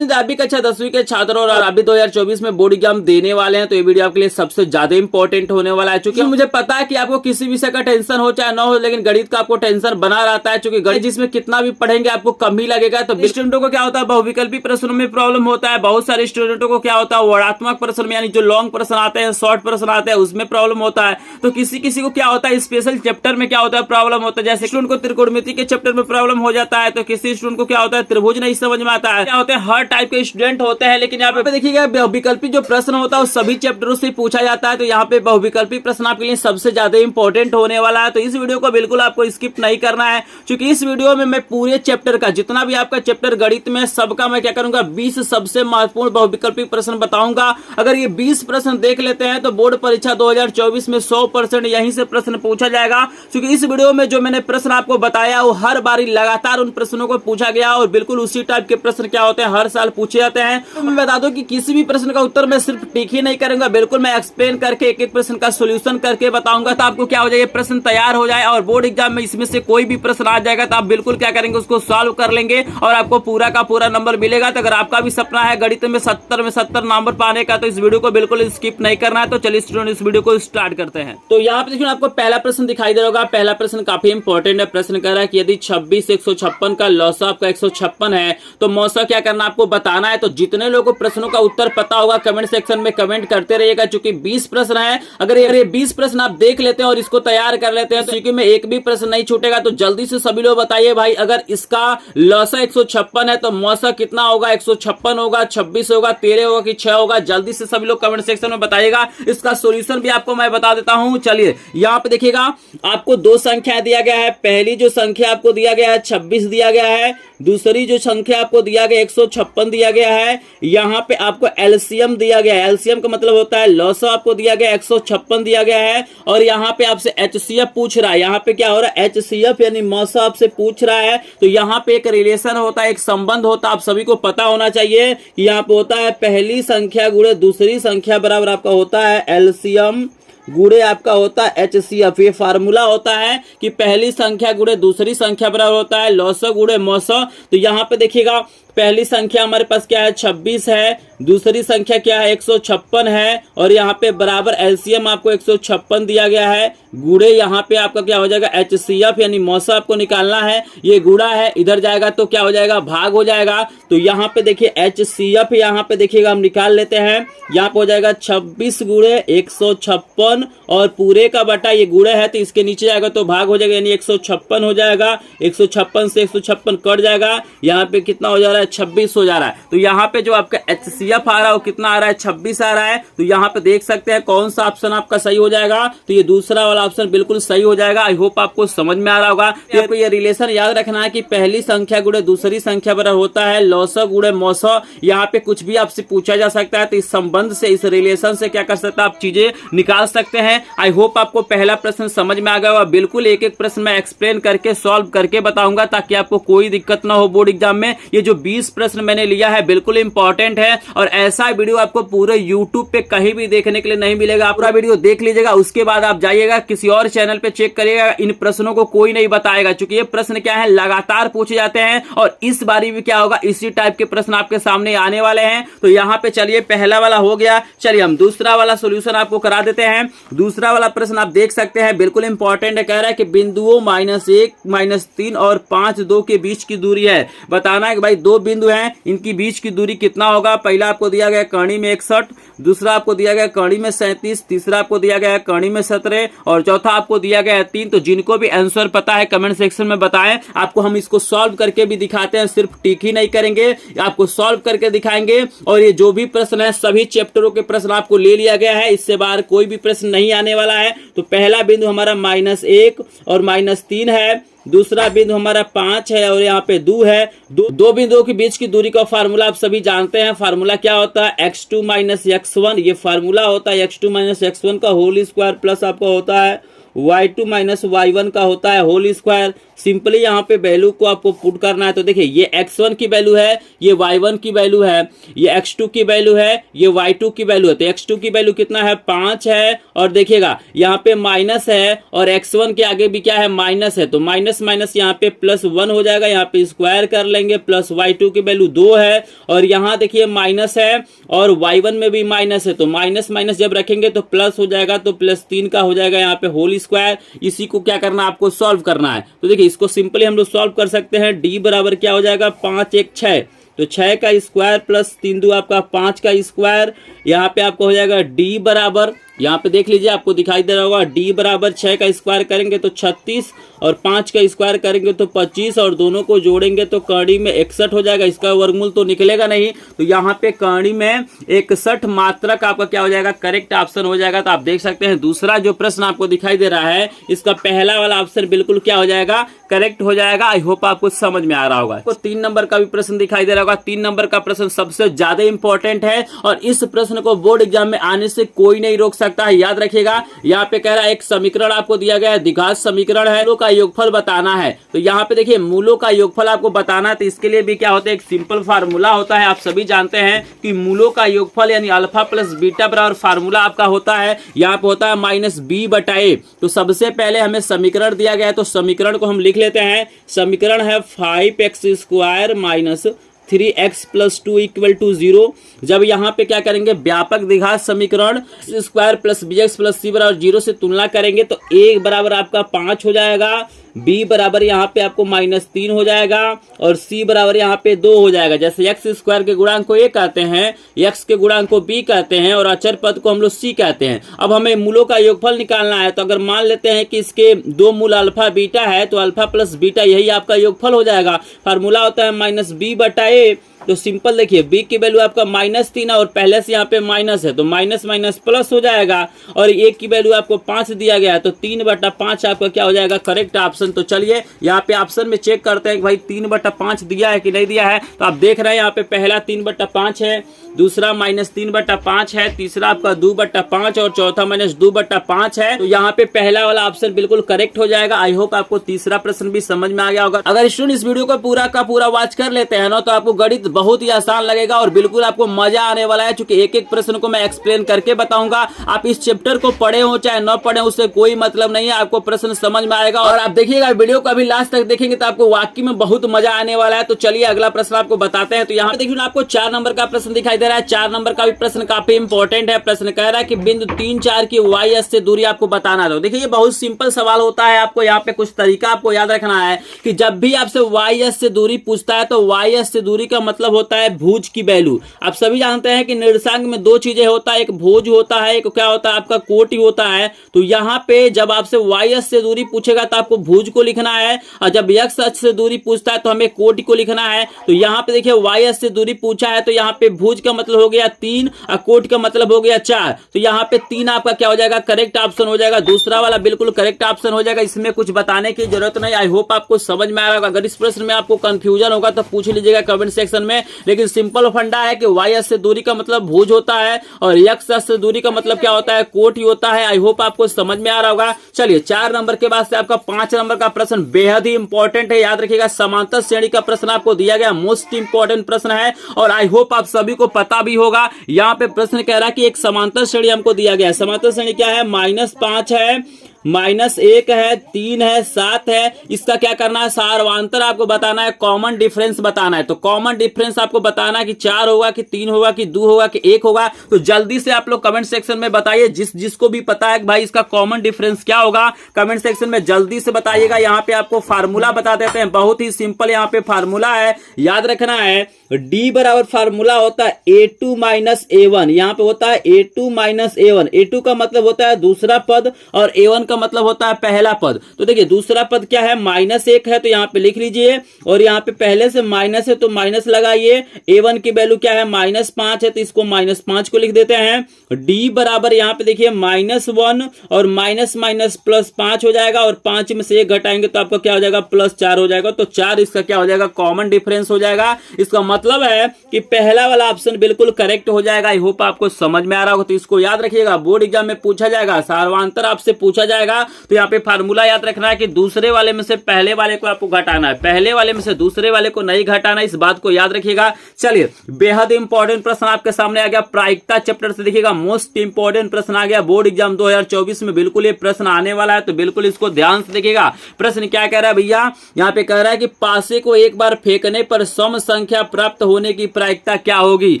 आप भी कक्षा 10वीं के छात्र और अभी 2024 में बोर्ड एग्जाम देने वाले हैं, तो ये वीडियो आपके लिए सबसे ज्यादा इंपॉर्टेंट होने वाला है। क्योंकि मुझे पता है कि आपको किसी विषय का टेंशन हो चाहे ना हो, लेकिन गणित का आपको टेंशन बना रहता है। क्योंकि गणित जिसमें कितना भी पढ़ेंगे आपको कम ही लगेगा। तो स्टूडेंटों को क्या होता है, बहुविकल्पी प्रश्नों में प्रॉब्लम होता है। बहुत सारे स्टूडेंटों को क्या होता है, वर्णात्मक प्रश्न में यानी जो लॉन्ग प्रश्न आते हैं, शॉर्ट प्रश्न आते हैं, उसमें प्रॉब्लम होता है। तो किसी किसी को क्या होता है, स्पेशल चैप्टर में क्या होता है, प्रॉब्लम होता है। जैसे स्टूडेंट को त्रिकोणमिति के चैप्टर में प्रॉब्लम हो जाता है, तो किसी स्टूडेंट को क्या होता है, त्रिभुज नहीं समझ में आता है। क्या होता है, हर टाइप के स्टूडेंट होते हैं। लेकिन यहाँ पे देखिएगा, बहुविकल्पी जो प्रश्न होता है वो सभी चैप्टरों से पूछा जाता है। तो यहाँ पे बहुविकल्पी प्रश्न आपके लिए सबसे ज्यादा इंपॉर्टेंट होने वाला है। तो इस वीडियो को बिल्कुल आपको स्किप नहीं करना है, क्योंकि इस वीडियो में मैं पूरे चैप्टर का जितना भी आपका चैप्टर गणित में सबका मैं क्या करूंगा, 20 सबसे महत्वपूर्ण बहुविकल्पी प्रश्न बताऊंगा। अगर ये 20 प्रश्न देख लेते हैं तो बोर्ड परीक्षा 2024 में 100% यहीं से प्रश्न पूछा जाएगा। क्योंकि इस वीडियो में जो मैंने प्रश्न आपको बताया वो हर बारी लगातार उन प्रश्नों को पूछा गया और बिल्कुल उसी टाइप के प्रश्न क्या होते हैं, हर साल पूछे जाते हैं। तो मैं बता दूं कि किसी भी प्रश्न का उत्तर मैं सिर्फ टिक ही नहीं करूंगा, बिल्कुल मैं एक्सप्लेन करके एक एक प्रश्न का सोल्यूशन करके बताऊंगा। तो आपको क्या हो जाएगा, प्रश्न तैयार हो जाए और बोर्ड एग्जाम में इसमें से कोई भी प्रश्न आ जाएगा तो आप बिल्कुल क्या करेंगे, उसको सॉल्व कर लेंगे और आपको पूरा का पूरा नंबर मिलेगा। तो अगर आपका भी सपना है गणित में 70 में 70 नंबर पाने का, तो इस वीडियो को बिल्कुल स्किप नहीं करना है। तो चलिए स्टूडेंट इस वीडियो को स्टार्ट करते हैं। तो यहाँ पे देखिए आपको पहला प्रश्न दिखाई दे रहा होगा। पहला प्रश्न काफी इंपॉर्टेंट है। प्रश्न कह रहा है कि यदि 26 156 का लौसा आपका 156 है तो मौसा क्या करना आपको बताना है। तो जितने लोगों को प्रश्नों का उत्तर पता होगा कमेंट सेक्शन में कमेंट करते रहिएगा। चूंकि 20 प्रश्न है, अगर ये 20 प्रश्न आप देख लेते हैं और इसको तैयार कर लेते हैं तो क्योंकि में एक भी प्रश्न नहीं छूटेगा। तो जल्दी से सभी लोग बताइए भाई, अगर इसका लौसा 156 है तो मौसा कितना होगा, 156 होगा, 26 होगा, 13 होगा कि 6 होगा। जल्दी से सभी लोग कमेंट सेक्शन में बताइएगा। इसका सोल्यूशन भी आपको मैं बता देता हूं। चलिए यहां पे देखिएगा, आपको दो संख्या दिया गया है। पहली जो संख्या आपको दिया गया है 26 दिया गया है, दूसरी जो संख्या आपको दिया गया 156 दिया गया है। यहां पे आपको एलसीएम दिया गया है। एलसीएम का मतलब होता है लौसा आपको दिया गया 156 दिया गया है और यहाँ पे आपसे एचसीएफ पूछ रहा है। यहाँ पे क्या हो रहा है, एचसीएफ यानी मौसा आपसे पूछ रहा है। तो यहाँ पे एक रिलेशन होता है, एक संबंध होता है, आप सभी को पता होना चाहिए कि यहाँ पे होता है पहली संख्या गुणे दूसरी संख्या बराबर आपका होता है एलसीएम गुणे आपका होता है एचसीएफ। ये फार्मूला होता है कि पहली संख्या गुणे दूसरी संख्या बराबर होता है लौसा गुणे मौसा। तो यहाँ पे देखिएगा, पहली संख्या हमारे पास क्या है 26 है, दूसरी संख्या क्या है 156 है और यहाँ पे बराबर एलसीएम आपको 156 दिया गया है। गुणे यहाँ पे आपका क्या हो जाएगा, एचसीएफ यानी मौसा आपको निकालना है। ये गुणा है, इधर जाएगा तो क्या हो जाएगा, भाग हो जाएगा। तो यहाँ पे देखिए एचसीएफ यहाँ पे देखिएगा हम निकाल लेते हैं। यहाँ पे हो जाएगा 26 गुणे 156 और पूरे का बटा ये गुणे है तो इसके नीचे जाएगा तो भाग हो जाएगा, यानी 156 हो जाएगा। 156 से 156 कट जाएगा, यहाँ पे कितना हो जा रहा है 26 हो जा रहा है। तो यहाँ पे जो आपका एचसीएफ आ रहा है वो कितना आ रहा है, 26 आ रहा है। तो यहाँ पे देख सकते हैं कौन सा ऑप्शन आपका सही हो जाएगा। तो ये दूसरा वाला ऑप्शन बिल्कुल सही हो जाएगा। आई होप आपको समझ में आ रहा होगा। तो आपको ये रिलेशन याद रखना है कि पहली संख्या गुणे दूसरी संख्या बराबर होता है लौसा गुणे मौसा। यहाँ पे कुछ भी आपसे पूछा जा सकता है, तो इस संबंध से, इस रिलेशन से क्या कर सकते हैं आप चीजें निकाल सकते हैं। आई होप आपको पहला प्रश्न समझ में आ गया होगा। बिल्कुल एक एक प्रश्न मैं एक्सप्लेन करके सॉल्व करके बताऊंगा ताकि आपको कोई दिक्कत ना हो बोर्ड एग्जाम में। ये जो 20 प्रश्न मैंने लिया है बिल्कुल इंपॉर्टेंट है और ऐसा वीडियो आपको पूरे यूट्यूब पे कहीं भी देखने के लिए नहीं मिलेगा। पूरा वीडियो देख लीजिएगा, उसके बाद आप जाइएगा किसी और चैनल पे चेक करिएगा। इन प्रश्नों को कोई नहीं बताएगा, क्योंकि ये प्रश्न क्या है, लगातार पूछे जाते हैं और इस बारी भी क्या होगा, इसी टाइप के प्रश्न आपके सामने आने वाले हैं। तो यहाँ पे चलिए पहला वाला हो गया। चलिए हम दूसरा वाला सोल्यूशन आपको करा देते हैं। दूसरा वाला प्रश्न आप देख सकते हैं, बिल्कुल इंपॉर्टेंट है। कह रहा है कि बिंदुओं -1 -3 और 5 2 के बीच की दूरी है। बताना है कि भाई दो बिंदु हैं, इनकी बीच की दूरी कितना होगा। पहला आपको दिया गया कर्ण में 61, दूसरा आपको दिया गया कर्ण में 37, तीसरा आपको दिया गया कर्ण में 17 और चौथा आपको दिया गया 3। तो जिनको भी आंसर पता है कमेंट सेक्शन में बताएं। आपको हम इसको सॉल्व करके भी दिखाते हैं, सिर्फ टिक ही नहीं करेंगे, आपको सॉल्व करके दिखाएंगे। और ये जो भी प्रश्न है सभी चैप्टरों के प्रश्न आपको ले लिया गया है, इससे बाहर कोई भी प्रश्न नहीं आने वाला है। तो पहला बिंदु हमारा -1 और -3 है, दूसरा बिंदु हमारा 5 है और यहाँ पे 2 है। दो बिंदुओं के बीच की दूरी का फार्मूला आप सभी जानते हैं। फार्मूला क्या होता है, x2 - x1। ये फार्मूला होता है x2 - x1 का होल स्क्वायर प्लस आपका होता है y2 माइनस y1 का होता है होल स्क्वायर। सिंपली यहाँ पे वैल्यू को आपको पुट करना है। तो देखिए ये x1 की वैल्यू है, ये y1 की वैल्यू है, ये x2 की वैल्यू है, ये y2 की वैल्यू है। तो x2 की वैल्यू कितना है 5 है, और देखिएगा यहाँ पे माइनस है और x1 के आगे भी क्या है माइनस है, तो माइनस माइनस यहाँ पे +1 हो जाएगा। यहाँ पे स्क्वायर कर लेंगे, प्लस y2 की वैल्यू 2 है और यहाँ देखिए माइनस है और y1 में भी माइनस है, तो माइनस माइनस जब रखेंगे तो प्लस हो जाएगा, तो +3 का हो जाएगा यहाँ पे होल स्क्वायर। इसी को क्या करना है आपको सॉल्व करना है। तो देखिए इसको सिंपली हम लोग सॉल्व कर सकते हैं। d बराबर क्या हो जाएगा 5 1 6, तो 6 का स्क्वायर प्लस 3 2 आपका 5 का स्क्वायर। यहाँ पे आपको हो जाएगा d बराबर, यहाँ पे देख लीजिए आपको दिखाई दे रहा होगा, d बराबर 6 का स्क्वायर करेंगे तो 36 और 5 का स्क्वायर करेंगे तो 25 और दोनों को जोड़ेंगे तो कड़ी में 61 हो जाएगा। इसका वर्गमूल तो निकलेगा नहीं, तो यहाँ पे कड़ी में 61 मात्रक आपका क्या हो जाएगा करेक्ट ऑप्शन हो जाएगा। तो आप देख सकते हैं दूसरा जो प्रश्न आपको दिखाई दे रहा है इसका पहला वाला ऑप्शन बिल्कुल क्या हो जाएगा करेक्ट हो जाएगा। आई होप आपको समझ में आ रहा होगा। तो 3 नंबर का भी प्रश्न दिखाई दे रहा होगा। 3 नंबर का प्रश्न सबसे ज्यादा इंपॉर्टेंट है और इस प्रश्न को बोर्ड एग्जाम में आने से कोई नहीं रोक सकता है। याद रखिएगा, यहाँ पे कह रहा है एक समीकरण आपको दिया गया है, द्विघात समीकरण है, मूलों का योगफल बताना है। तो यहाँ पे देखिए मूलों का योगफल आपको बताना है, तो इसके लिए भी क्या होता है एक सिंपल फार्मूला होता है। आप सभी जानते हैं कि मूलों का योगफल यानी अल्फा प्लस बीटा बराबर फार्मूला आपका होता है, यहाँ पे होता है -b/a। तो सबसे पहले हमें समीकरण दिया गया है, तो समीकरण को हम लिख लेते हैं। समीकरण है 5x² - 3x + 2 = 0। जब यहाँ पे क्या करेंगे व्यापक द्विघात समीकरण square plus bx plus c बराबर 0 से तुलना करेंगे तो a बराबर आपका 5 हो जाएगा, b बराबर यहाँ पे आपको -3 हो जाएगा और c बराबर यहाँ पे 2 हो जाएगा। जैसे x² के गुणांक को a कहते हैं, x के गुणांक को b कहते हैं और अचर पद को हम लोग c कहते हैं। अब हमें मूलों का योगफल निकालना है, तो अगर मान लेते हैं कि इसके 2 मूल अल्फा बीटा है तो अल्फा प्लस बीटा यही आपका योगफल हो जाएगा। फार्मूला होता है -b/a। तो सिंपल देखिए b की वैल्यू आपका -3 है और पहले से यहाँ पे माइनस है, तो माइनस माइनस प्लस हो जाएगा और a की वैल्यू आपको 5 दिया गया है, तो 3/5 आपका क्या हो जाएगा करेक्ट ऑप्शन। तो चलिए यहाँ पे ऑप्शन में चेक करते हैं कि भाई 3/5 दिया है कि नहीं दिया है। तो आप देख रहे हैं यहाँ पे पहला 3/5 है, दूसरा -3/5 है, तीसरा आपका 2/5 और चौथा -2/5 है। तो यहाँ पे पहला वाला ऑप्शन बिल्कुल करेक्ट हो जाएगा। आई होप आपको तीसरा प्रश्न भी समझ में आ गया होगा। अगर स्टूडेंट इस वीडियो को पूरा का पूरा वॉच कर लेते हैं ना तो आपको गणित बहुत ही आसान लगेगा और बिल्कुल आपको मजा आने वाला है, क्योंकि एक एक प्रश्न को मैं एक्सप्लेन करके बताऊंगा। आप इस चैप्टर को पढ़े हो चाहे न पढ़े उससे कोई मतलब नहीं है, आपको प्रश्न समझ में आएगा और आप देखिएगा वीडियो को अभी लास्ट तक देखेंगे तो आपको वाकई में बहुत मजा आने वाला है। तो चलिए अगला प्रश्न आपको बताते हैं। तो यहाँ पे देखिए आपको 4 नंबर का प्रश्न दिखाई दे रहा है। 4 नंबर का भी प्रश्न काफी इंपॉर्टेंट है। प्रश्न कह रहा है कि बिंदु 3 4 की y से दूरी आपको बताना है। देखिए ये बहुत सिंपल सवाल होता है। आपको यहाँ पे कुछ तरीका आपको याद रखना है कि जब भी आपसे y से दूरी पूछता है तो y से दूरी का मतलब होता है भुज की वैल्यू। आप सभी जानते हैं कि निर्देशांक में 2 चीजें होता है, एक भुज होता है, एक क्या होता है आपका कोटि होता है। तो यहाँ पे जब आपसे y से दूरी पूछेगा तो आपको भुज को लिखना है और जब x अक्ष से दूरी पूछता है तो हमें कोटि को लिखना है। तो यहाँ पे देखिए y से दूरी पूछा है तो यहाँ पे भुज का मतलब हो गया 3 और कोटि का मतलब हो गया 4। तो यहाँ पे 3 आपका क्या हो जाएगा करेक्ट ऑप्शन हो जाएगा। दूसरा वाला बिल्कुल करेक्ट ऑप्शन हो जाएगा, इसमें कुछ बताने की जरूरत नहीं। आई होप आपको समझ में आ रहा होगा। अगर इस प्रश्न में आपको कंफ्यूजन होगा तो पूछ लीजिएगा कमेंट सेक्शन में। लेकिन सिंपल फंडा है कि y से दूरी का मतलब भुज होता है और x से दूरी का मतलब क्या होता है कोटि होता है। आई होप आपको समझ में आ रहा होगा। चलिए 4 नंबर के बाद से आपका 5 नंबर का प्रश्न बेहद ही इंपॉर्टेंट है। याद रखिएगा समांतर श्रेणी का प्रश्न आपको दिया गया, मोस्ट इंपॉर्टेंट प्रश्न है और आई होप आप सभी को पता भी होगा। यहाँ पे प्रश्न कह रहा है कि एक समांतर श्रेणी हमको दिया गया है। समांतर श्रेणी क्या है -5 है, -1 है, 3 है, 7 है। इसका क्या करना है सारवांतर आपको बताना है, कॉमन डिफरेंस बताना है। तो कॉमन डिफरेंस आपको बताना है कि 4 होगा कि 3 होगा कि 2 होगा कि 1 होगा। तो जल्दी से आप लोग कमेंट सेक्शन में बताइए, जिसको भी पता है कि भाई इसका कॉमन डिफरेंस क्या होगा कमेंट सेक्शन में जल्दी से बताइएगा। यहाँ पे आपको फार्मूला बता देते हैं, बहुत ही सिंपल यहाँ पे फार्मूला है, याद रखना है। d बराबर फार्मूला होता है a2 - a1। यहाँ पे होता है a2 - a1। a2 का मतलब होता है दूसरा पद और a1 का मतलब होता है पहला पद। तो देखिए दूसरा पद क्या है -1 है, तो यहाँ पे लिख लीजिए और यहाँ पे पहले से माइनस है तो माइनस लगाइए। a1 की वैल्यू क्या है -5 है, तो इसको -5 को लिख देते हैं। d बराबर यहाँ पे देखिए -1 और माइनस माइनस +5 हो जाएगा और 5 में से 1 घटाएंगे तो आपका क्या हो जाएगा +4 हो जाएगा। तो 4 इसका क्या हो जाएगा कॉमन डिफरेंस हो जाएगा। इसका मतलब है कि पहला वाला ऑप्शन बिल्कुल करेक्ट हो जाएगा। आई होप आपको समझ में आ रहा होगा। तो इसको याद रखिएगा, बोर्ड एग्जाम में पूछा जाएगा, सार्वंतर आपसे पूछा जाएगा, तो यहाँ पे फार्मूला याद रखना है कि दूसरे वाले में से पहले वाले को आपको घटाना है, पहले वाले में से दूसरे वाले को नहीं घटाना, इस बात को याद रखिएगा। चलिए, बेहद इंपॉर्टेंट प्रश्न आपके सामने आ गया प्रायिकता चैप्टर से। देखिएगा, मोस्ट इंपॉर्टेंट प्रश्न आ गया बोर्ड एग्जाम 2024 में, बिल्कुल ये प्रश्न आने वाला है, तो बिल्कुल इसको ध्यान से देखिएगा। प्रश्न क्या कह रहा है भैया, यहाँ पे कह रहा है कि पासे को एक बार फेंकने पर सम संख्या प्राप्त होने की प्रायिकता क्या होगी।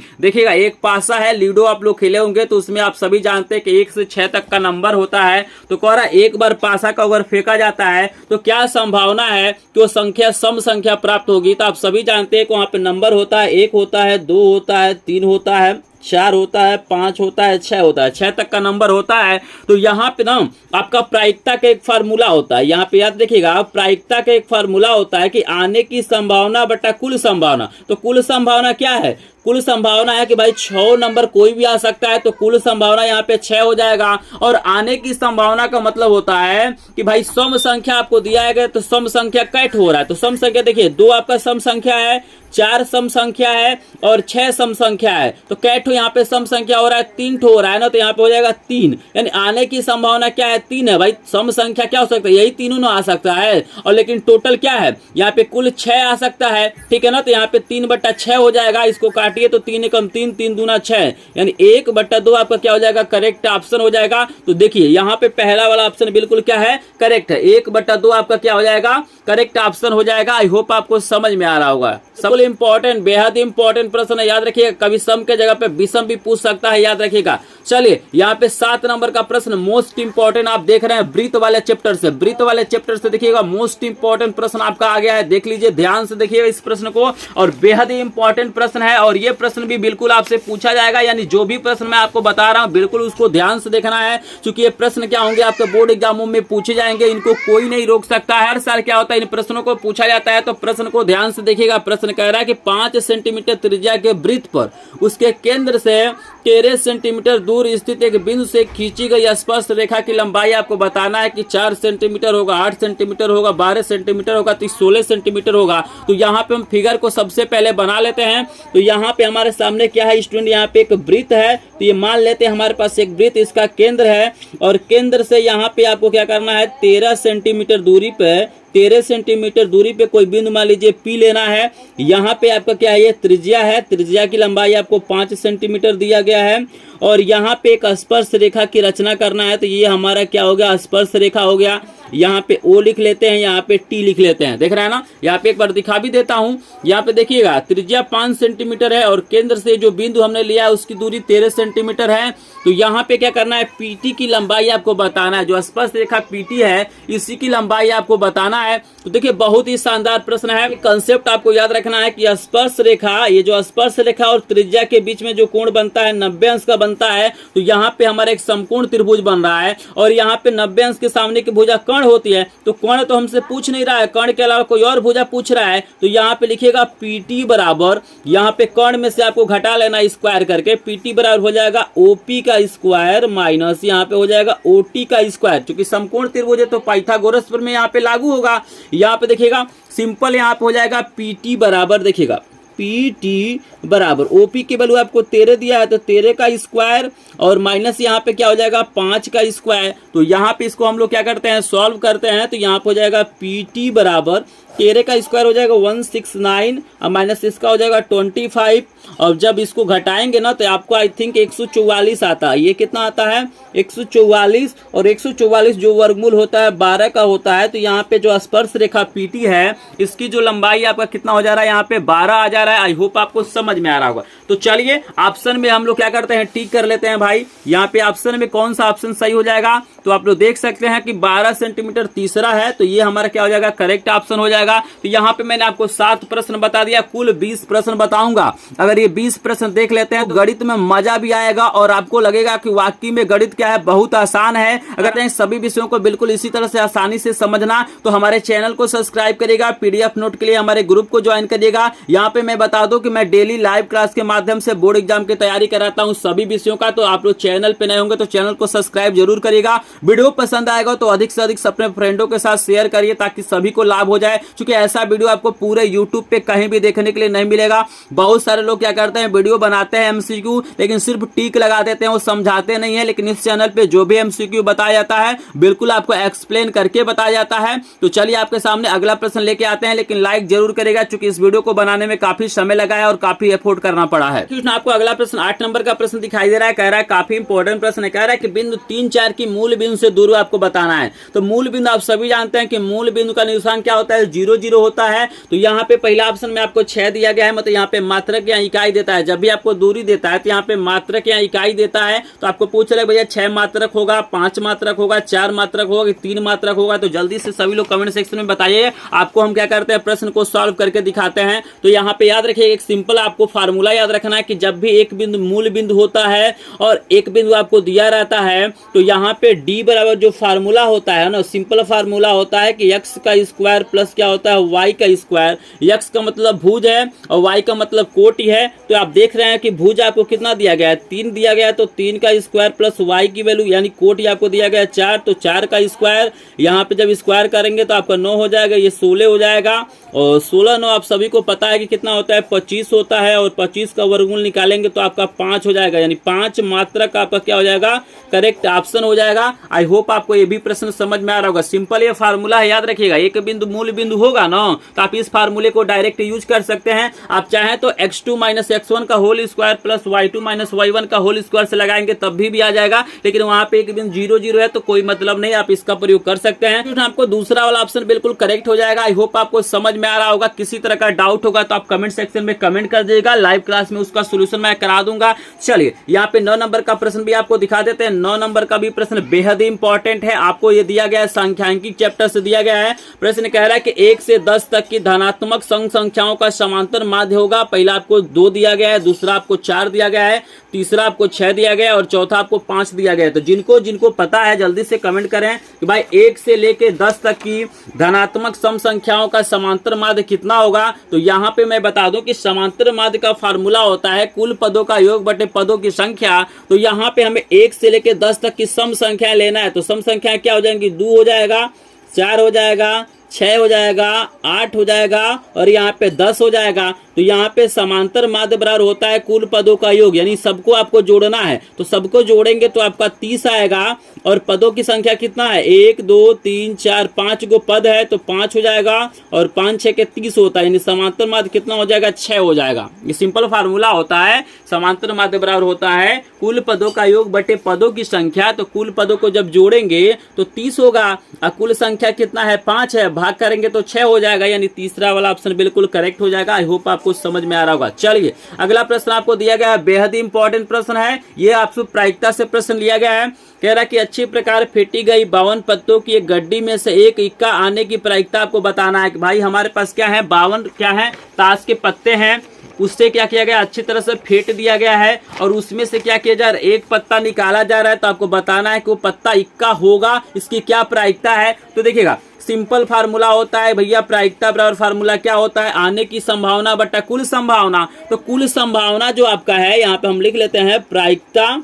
देखिएगा, एक पासा है, लूडो आप लोग खेले होंगे तो उसमें आप सभी जानते हैं कि 1 से 6 तक का नंबर होता है। तो कह रहा है एक बार पासा का अगर फेंका जाता है तो क्या संभावना है कि वो संख्या सम संख्या प्राप्त होगी। तो आप सभी जानते हैं कि वहां पे नंबर होता है, 1 होता है, 2 होता है, 3 होता है, 4 होता है, 5 होता है, 6 होता है, 6 तक का नंबर होता है। तो यहाँ पे ना आपका प्रायिकता का एक फार्मूला होता है, यहाँ पे याद देखिएगा, प्रायिकता का एक फार्मूला होता है कि आने की संभावना बटा कुल संभावना। तो कुल संभावना क्या है, कुल संभावना है कि भाई 6 नंबर कोई भी आ सकता है, तो कुल संभावना यहाँ पे 6 हो जाएगा। और आने की संभावना का मतलब होता है कि भाई सम संख्या आपको दिया गया, तो सम संख्या कैट हो रहा है। तो सम संख्या देखिए, 2 आपका सम संख्या है, 4 सम संख्या है और 6 सम संख्या है। तो कैट यहाँ पे सम संख्या हो रहा है, 3 हो रहा है ना, तो यहाँ पे हो जाएगा 3, यानी आने की संभावना क्या है, 3 है। भाई सम संख्या क्या हो सकता है, यही तीनों ना आ सकता है, और लेकिन टोटल क्या है, यहाँ पे कुल 6 आ सकता है, ठीक है ना। तो यहाँ पे 3/6 हो जाएगा, इसको काटिए तो 3 एकम 3, 3 दूना 6, यानी 1/2 आपका क्या हो जाएगा, करेक्ट ऑप्शन हो जाएगा। तो देखिए यहाँ पे पहला वाला ऑप्शन बिल्कुल क्या है, करेक्ट है, 1/2 आपका क्या हो जाएगा, करेक्ट ऑप्शन हो जाएगा। आई होप आपको समझ में आ रहा होगा। सबसे इंपॉर्टेंट, बेहद इंपॉर्टेंट प्रश्न है, याद रखिएगा, कभी सम के जगह पे विषम भी पूछ सकता है, याद रखिएगा। चलिए, यहाँ पे 7 नंबर का प्रश्न मोस्ट इंपॉर्टेंट आप देख रहे हैं वृत्त वाले चैप्टर से, वृत्त वाले चैप्टर से देखिएगा, मोस्ट इंपॉर्टेंट प्रश्न आपका आ गया है, देख लीजिए, ध्यान से देखिएगा इस प्रश्न को, और बेहद ही इंपॉर्टेंट प्रश्न है, और ये प्रश्न भी बिल्कुल आपसे पूछा जाएगा, यानी जो भी प्रश्न मैं आपको बता रहा हूं बिल्कुल उसको ध्यान से देखना है, क्योंकि ये प्रश्न क्या होंगे आपके बोर्ड एग्जामों में पूछे जाएंगे, इनको कोई नहीं रोक सकता है। हर साल क्या होता है, इन प्रश्नों को पूछा जाता है, तो प्रश्न को ध्यान से देखिएगा। प्रश्न कह रहा है कि 5 सेंटीमीटर त्रिज्या के वृत्त पर उसके केंद्र से 13 सेंटीमीटर दूर स्थित एक बिंदु से खींची गई स्पर्श रेखा की लंबाई आपको बताना है कि 4 सेंटीमीटर होगा, 8 सेंटीमीटर होगा, 12 सेंटीमीटर होगा, 16 सेंटीमीटर होगा। तो यहाँ पे हम फिगर को सबसे पहले बना लेते हैं। तो यहाँ पे हमारे सामने क्या है स्टूडेंट, यहाँ पे एक वृत्त है, तो ये मान लेते हैं हमारे पास एक वृत्त, इसका केंद्र है, और केंद्र से यहाँ पे आपको क्या करना है, 13 सेंटीमीटर दूरी पे, 13 सेंटीमीटर दूरी पे कोई बिंदु मान लीजिए P लेना है। यहाँ पे आपका क्या है, ये त्रिज्या है, त्रिज्या की लंबाई आपको 5 सेंटीमीटर दिया गया है, और यहाँ पे एक स्पर्श रेखा की रचना करना है। तो ये हमारा क्या हो गया, स्पर्श रेखा हो गया। यहाँ पे O लिख लेते हैं, यहाँ पे T लिख लेते हैं, देख रहे हैं ना। यहाँ पे एक बार दिखा भी देता हूँ, यहाँ पे देखिएगा त्रिज्या 5 सेंटीमीटर है, और केंद्र से जो बिंदु हमने लिया है उसकी दूरी 13 सेंटीमीटर है। तो यहाँ पे क्या करना है, PT की लंबाई आपको बताना है, जो स्पर्श रेखा PT है इसी की लंबाई आपको बताना है। तो देखिए, बहुत ही शानदार प्रश्न है। कंसेप्ट आपको याद रखना है कि स्पर्श रेखा, ये जो स्पर्श रेखा और त्रिज्या के बीच में जो कोण बनता है 90 अंश का बनता है। तो यहाँ पे हमारा एक समकोण त्रिभुज बन रहा है, और यहाँ पे 90 अंश के सामने की भुजा कर्ण होती है। तो कर्ण तो हमसे पूछ नहीं रहा है, कर्ण के अलावा कोई और भुजा पूछ रहा है। तो यहाँ पे लिखिएगा PT बराबर, यहाँ पे कर्ण में से आपको घटा लेना स्क्वायर करके, PT बराबर हो जाएगा OP का स्क्वायर माइनस यहाँ पे हो जाएगा OT का स्क्वायर। क्योंकि समकोण त्रिभुज है तो पाइथागोरस में यहाँ पे लागू होगा। यहाँ पे देखिएगा सिंपल, यहाँ पे हो जाएगा PT बराबर, देखिएगा PT बराबर OP की वैल्यू आपको 13 दिया है, तो 13 का स्क्वायर और माइनस यहाँ पे क्या हो जाएगा 5 का स्क्वायर। तो यहाँ पे इसको हम लोग क्या करते हैं, सॉल्व करते हैं। तो यहाँ पे हो जाएगा PT बराबर 13 का स्क्वायर हो जाएगा 169 और माइनस इसका हो जाएगा 25, और जब इसको घटाएंगे ना तो आपको आई थिंक 144 आता है। ये कितना आता है 144, और 144 जो वर्गमूल होता है 12 का होता है। तो यहाँ पे जो स्पर्श रेखा PT है इसकी जो लंबाई आपका कितना हो जा रहा है, यहाँ पे 12 आ जा रहा है। आई होप आपको समझ में आ रहा होगा। तो चलिए ऑप्शन में हम लोग क्या करते हैं, टिक कर लेते हैं भाई। यहाँ पे ऑप्शन में कौन सा ऑप्शन सही हो जाएगा, तो आप लोग देख सकते हैं कि 12 सेंटीमीटर तीसरा है, तो ये हमारा क्या हो जाएगा, करेक्ट ऑप्शन हो जाएगा। तो यहाँ पे मैंने आपको 7 प्रश्न बता दिया, कुल 20 प्रश्न बताऊंगा। अगर ये 20 प्रश्न देख लेते हैं तो गणित में मजा भी आएगा, और आपको लगेगा कि वाकई में गणित क्या है, बहुत आसान है। अगर सभी विषयों को बिल्कुल इसी तरह से आसानी से समझना तो हमारे चैनल को सब्सक्राइब करिएगा, PDF नोट के लिए हमारे ग्रुप को ज्वाइन करिएगा। यहाँ पे मैं बता दूं कि मैं डेली लाइव क्लास के माध्यम से बोर्ड एग्जाम की तैयारी कराता हूँ सभी विषयों का। तो आप लोग चैनल पे नए होंगे तो चैनल को सब्सक्राइब जरूर करिएगा। वीडियो पसंद आएगा तो अधिक से अधिक अपने फ्रेंडों के साथ शेयर करिए ताकि सभी को लाभ हो जाए, क्योंकि ऐसा वीडियो आपको पूरे यूट्यूब पे कहीं भी देखने के लिए नहीं मिलेगा। बहुत सारे लोग क्या करते हैं, वीडियो बनाते हैं एमसीक्यू, लेकिन सिर्फ टिक लगा देते हैं, वो समझाते नहीं है। लेकिन इस चैनल पे जो भी एमसीक्यू बताया जाता है बिल्कुल आपको एक्सप्लेन करके बताया जाता है। तो चलिए आपके सामने अगला प्रश्न लेके आते हैं, लेकिन लाइक जरूर करेगा क्योंकि इस वीडियो को बनाने में काफी समय लगा है और काफी एफोर्ट करना पड़ा है। आपको अगला प्रश्न 8 नंबर का प्रश्न दिखाई दे रहा है, कह रहा है काफी इंपॉर्टेंट प्रश्न है। कह रहा है कि बिंदु 3, 4 की मूल बिंदु से दूर आपको बताना है। तो मूल बिंदु आप सभी जानते हैं कि मूल बिंदु का निशान क्या होता है, 0 0 होता है। तो यहाँ पे पहला ऑप्शन में आपको 6 दिया गया है, मतलब यहाँ पे मात्रक या इकाई देता है। जब भी आपको दूरी देता है तो यहाँ पे मात्रक या इकाई देता है। तो आपको पूछ रहे भैया 6 मात्रक होगा, 5 मात्रक होगा, 4 मात्रक होगा, 3 मात्रक होगा। तो जल्दी से सभी लोग कमेंट सेक्शन में बताइए। आपको हम क्या करते हैं, प्रश्न को सॉल्व करके दिखाते हैं। तो यहाँ पे याद रखिए, एक सिंपल आपको फार्मूला याद रखना है कि जब भी एक बिंदु मूल बिंदु होता है और एक बिंदु आपको दिया रहता है तो यहाँ पे d बराबर जो फार्मूला होता है ना, सिंपल फार्मूला होता है कि x का स्क्वायर प्लस क्या होता है, y का स्क्वायर। x का मतलब भुज है और y का मतलब कोटि है। तो आप देख रहे हैं कि भुज आपको कितना दिया गया है, 3 दिया गया है। तो 3 का स्क्वायर प्लस y की वैल्यू यानी कोटि आपको दिया गया है 4, तो 4 का स्क्वायर। यहाँ पे जब स्क्वायर करेंगे तो आपका 9 हो जाएगा, ये 16 हो जाएगा। और 16 9 आप सभी को पता है कि कितना होता है, 25 होता है। और 25 का वर्गमूल निकालेंगे तो आपका 5 हो जाएगा, यानी 5 मात्रक आपका क्या हो जाएगा, करेक्ट ऑप्शन हो जाएगा। आई होप आपको ये भी प्रश्न समझ में आ रहा होगा। सिंपल ये फार्मूला है, याद रखिएगा। एक बिंदु मूल बिंदु होगा ना तो आप इस फार्मूले को डायरेक्ट यूज कर सकते हैं। आप चाहें तो x2 - x1 का whole square plus y2 - y1 का होल स्क्वायर से लगाएंगे तब भी आ जाएगा। लेकिन वहां पे एक बिंदु 0 0 है तो कोई मतलब नहीं, आप इसका प्रयोग कर सकते हैं। तो आपको दूसरा वाला ऑप्शन बिल्कुल करेक्ट हो जाएगा। आई होप आपको समझ में आ रहा होगा। किसी तरह का डाउट होगा तो आप कमेंट सेक्शन में कमेंट कर दीजिएगा, लाइव क्लास में उसका सोल्यूशन मैं करा दूंगा। चलिए यहाँ पे 9 नंबर का प्रश्न भी आपको दिखा देते हैं। 9 नंबर का भी प्रश्न बेहद इंपॉर्टेंट है। आपको ये दिया गया है, सांख्यिकी चैप्टर से दिया गया है। प्रश्न कह रहा है कि 1 से 10 तक की धनात्मक संख्याओं का समांतर माध्य होगा। पहला आपको 2 दिया गया है, दूसरा आपको 4 दिया गया है, तीसरा आपको 6 दिया गया है और चौथा आपको 5 दिया गया है। तो जिनको जिनको पता है जल्दी से कमेंट करें कि भाई 1 से लेके 10 तक की धनात्मक सम संख्याओं का समांतर माध्य कितना होगा। तो यहाँ पे मैं बता दूं कि समांतर माध्य का फार्मूला होता है कुल पदों का योग बटे पदों की संख्या। तो यहाँ पे हमें 1 से लेके 10 तक की सम संख्या लेना है। तो सम संख्या क्या हो जाएंगी, 2 हो जाएगा, 4 हो जाएगा, 6 हो जाएगा, 8 हो जाएगा और यहाँ पे 10 हो जाएगा। तो यहाँ पे समांतर माध्य बराबर होता है कुल पदों का योग, यानी सबको आपको जोड़ना है। तो सबको जोड़ेंगे तो आपका 30 आएगा और पदों की संख्या कितना है, 1 2 3 4 5 गो पद है तो 5 हो जाएगा और 5 6 के 30 होता है, यानी समांतर माध्य कितना हो जाएगा, 6 हो जाएगा। ये सिंपल फार्मूला होता है। समांतर माध्य बराबर होता है कुल पदों का योग बटे पदों की संख्या। तो कुल पदों को जब जोड़ेंगे तो 30 होगा और कुल संख्या कितना है, 5 है, भाग करेंगे तो 6 हो जाएगा, यानी तीसरा वाला ऑप्शन बिल्कुल करेक्ट हो जाएगा। आई होप आपको समझ में आ रहा होगा। चलिए अगला प्रश्न आपको दिया गया है, बेहद ही इंपॉर्टेंट प्रश्न है। ये आपसे प्रायिकता से प्रश्न लिया गया है। कह रहा है कि अच्छी प्रकार फेंटी गई 52 पत्तों की एक गड्डी में से एक इक्का आने की प्रायिकता आपको बताना है। कि भाई हमारे पास क्या है, 52 क्या है, ताश के पत्ते हैं, उससे क्या किया गया, अच्छी तरह से फेंट दिया गया है और उसमें से क्या किया जा रहा है, एक पत्ता निकाला जा रहा है। तो आपको बताना है कि वो पत्ता इक्का होगा, इसकी क्या प्रायिकता है। तो देखिएगा सिंपल फार्मूला होता है भैया, प्रायिकता बराबर फार्मूला क्या होता है, आने की संभावना बटा कुल संभावना। तो कुल संभावना जो आपका है, यहाँ पे हम लिख लेते हैं प्रायिकता,